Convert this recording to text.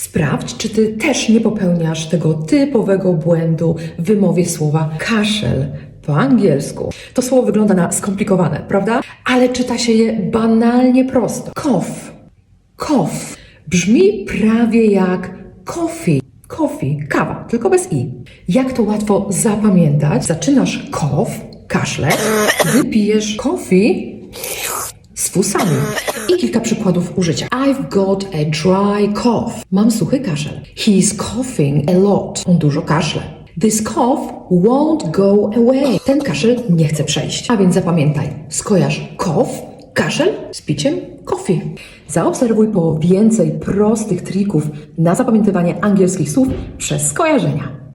Sprawdź, czy ty też nie popełniasz tego typowego błędu w wymowie słowa kaszel po angielsku. To słowo wygląda na skomplikowane, prawda? Ale czyta się je banalnie prosto. Cough. Cough. Brzmi prawie jak coffee. Coffee, kawa, tylko bez i. Jak to łatwo zapamiętać? Zaczynasz cough, kaszle, wypijesz coffee z fusami. I kilka przykładów użycia. I've got a dry cough. Mam suchy kaszel. He's coughing a lot. On dużo kaszle. This cough won't go away. Ten kaszel nie chce przejść. A więc zapamiętaj, skojarz cough, kaszel z piciem coffee. Zaobserwuj po więcej prostych trików na zapamiętywanie angielskich słów przez skojarzenia.